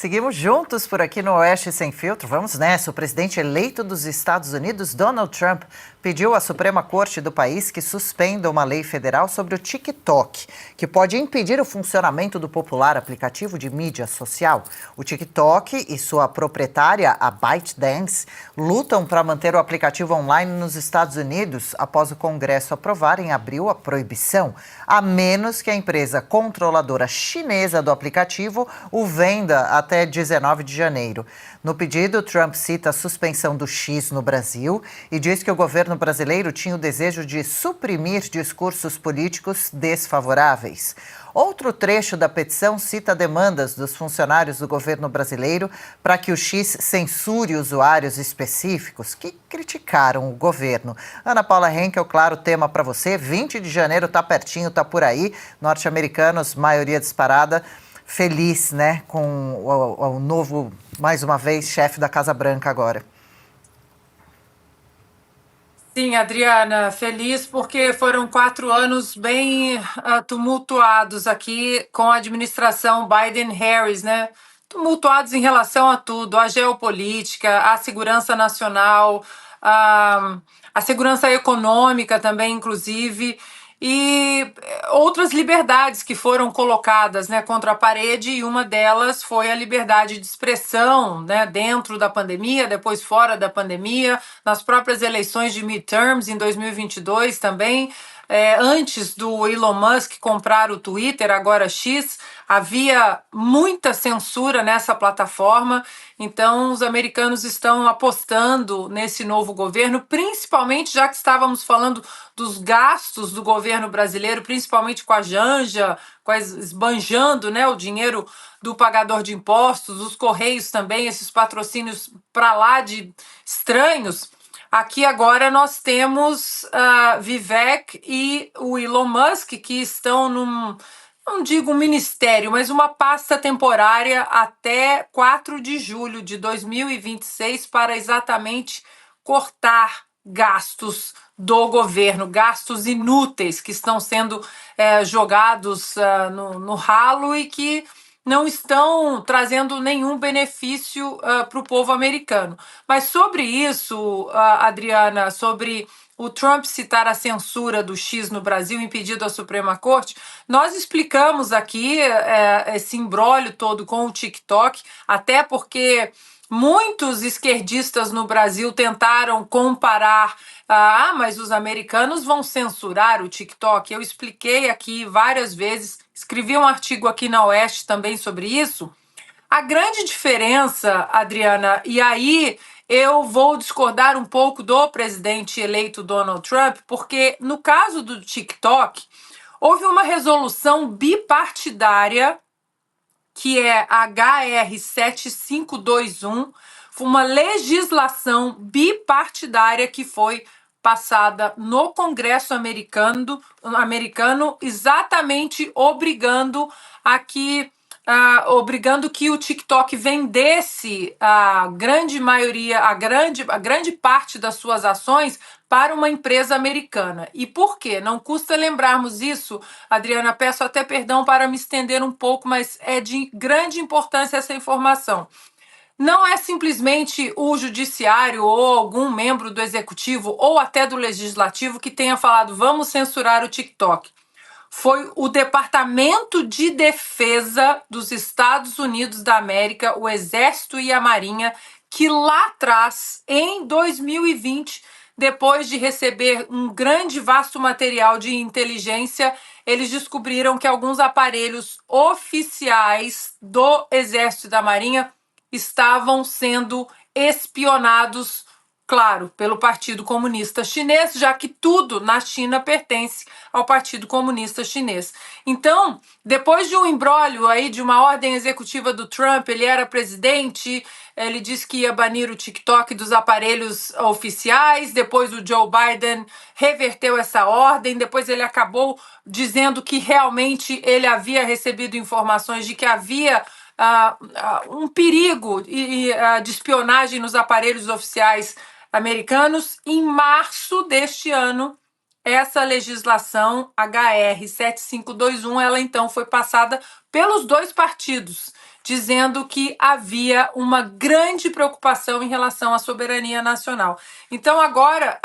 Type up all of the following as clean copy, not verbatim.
Seguimos juntos por aqui no Oeste Sem Filtro. Vamos nessa. O presidente eleito dos Estados Unidos, Donald Trump, pediu à Suprema Corte do país que suspenda uma lei federal sobre o TikTok, que pode impedir o funcionamento do popular aplicativo de mídia social. O TikTok e sua proprietária, a ByteDance, lutam para manter o aplicativo online nos Estados Unidos após o Congresso aprovar em abril a proibição, a menos que a empresa controladora chinesa do aplicativo o venda até 19 de janeiro. No pedido, Trump cita a suspensão do X no Brasil e diz que o governo brasileiro tinha o desejo de suprimir discursos políticos desfavoráveis. Outro trecho da petição cita demandas dos funcionários do governo brasileiro para que o X censure usuários específicos que criticaram o governo. Ana Paula Henkel, claro, tema para você. 20 de janeiro está pertinho, está por aí. Norte-americanos, maioria disparada. Feliz, né, com o novo, mais uma vez, chefe da Casa Branca agora. Sim, Adriana, feliz porque foram 4 anos bem tumultuados aqui com a administração Biden-Harris, né? Tumultuados em relação a tudo, a geopolítica, a segurança nacional, a segurança econômica também, inclusive, e outras liberdades que foram colocadas, né, contra a parede, e uma delas foi a liberdade de expressão, né, dentro da pandemia, depois fora da pandemia, nas próprias eleições de midterms em 2022 também. Antes do Elon Musk comprar o Twitter, agora X, havia muita censura nessa plataforma, então os americanos estão apostando nesse novo governo, principalmente já que estávamos falando dos gastos do governo brasileiro, principalmente com a Janja, esbanjando, né, o dinheiro do pagador de impostos, os Correios também, esses patrocínios para lá de estranhos. Aqui agora nós temos Vivek e o Elon Musk, que estão não digo um ministério, mas uma pasta temporária até 4 de julho de 2026 para exatamente cortar gastos do governo, gastos inúteis que estão sendo jogados no ralo e que não estão trazendo nenhum benefício para o povo americano. Mas sobre isso, Adriana, sobre o Trump citar a censura do X no Brasil, impedido à Suprema Corte, nós explicamos aqui esse imbróglio todo com o TikTok, até porque muitos esquerdistas no Brasil tentaram comparar, mas os americanos vão censurar o TikTok. Eu expliquei aqui várias vezes, escrevi um artigo aqui na Oeste também sobre isso. A grande diferença, Adriana, e aí eu vou discordar um pouco do presidente eleito Donald Trump, porque no caso do TikTok, houve uma resolução bipartidária, que é a HR 7521, uma legislação bipartidária que foi passada no Congresso americano exatamente obrigando que o TikTok vendesse a grande maioria, a grande parte das suas ações para uma empresa americana. E por quê? Não custa lembrarmos isso, Adriana, peço até perdão para me estender um pouco, mas é de grande importância essa informação. Não é simplesmente o judiciário ou algum membro do executivo ou até do legislativo que tenha falado vamos censurar o TikTok. Foi o Departamento de Defesa dos Estados Unidos da América, o Exército e a Marinha, que lá atrás, em 2020, depois de receber um grande, vasto material de inteligência, eles descobriram que alguns aparelhos oficiais do Exército e da Marinha estavam sendo espionados, claro, pelo Partido Comunista Chinês, já que tudo na China pertence ao Partido Comunista Chinês. Então, depois de um imbróglio aí de uma ordem executiva do Trump, ele era presidente, ele disse que ia banir o TikTok dos aparelhos oficiais, depois o Joe Biden reverteu essa ordem, depois ele acabou dizendo que realmente ele havia recebido informações de que havia um perigo de espionagem nos aparelhos oficiais americanos. Em março deste ano, essa legislação HR 7521, ela então foi passada pelos dois partidos. dizendo que havia uma grande preocupação em relação à soberania nacional. Então, agora,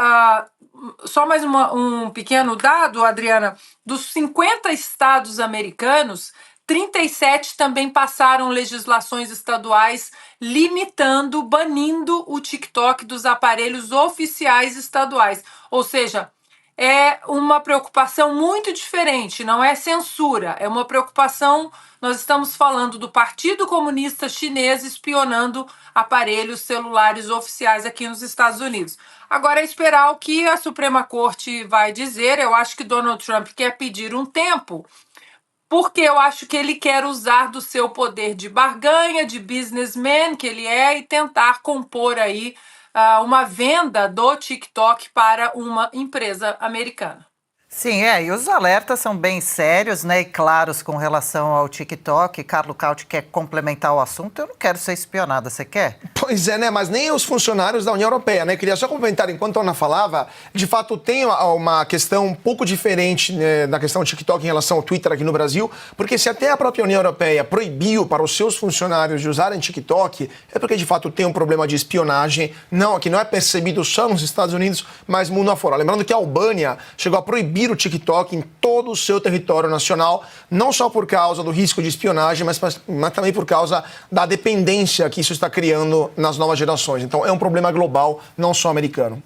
só mais um pequeno dado, Adriana: dos 50 estados americanos, 37 também passaram legislações estaduais limitando, banindo o TikTok dos aparelhos oficiais estaduais. Ou seja, é uma preocupação muito diferente, não é censura, é uma preocupação. Nós estamos falando do Partido Comunista Chinês espionando aparelhos celulares oficiais aqui nos Estados Unidos. Agora é esperar o que a Suprema Corte vai dizer. Eu acho que Donald Trump quer pedir um tempo, porque eu acho que ele quer usar do seu poder de barganha, de businessman que ele é, e tentar compor aí uma venda do TikTok para uma empresa americana. Sim, e os alertas são bem sérios, né, e claros com relação ao TikTok. Carlo Cauti quer complementar o assunto. Eu não quero ser espionada, você quer? Pois é, né? Mas nem os funcionários da União Europeia, né? Queria só complementar, enquanto a Ana falava, de fato tem uma questão um pouco diferente, né, da questão do TikTok em relação ao Twitter aqui no Brasil, porque se até a própria União Europeia proibiu para os seus funcionários de usarem TikTok, é porque de fato tem um problema de espionagem, que não é percebido só nos Estados Unidos, mas mundo afora. Lembrando que a Albânia chegou a proibir o TikTok em todo o seu território nacional, não só por causa do risco de espionagem, mas também por causa da dependência que isso está criando nas novas gerações. Então é um problema global, não só americano.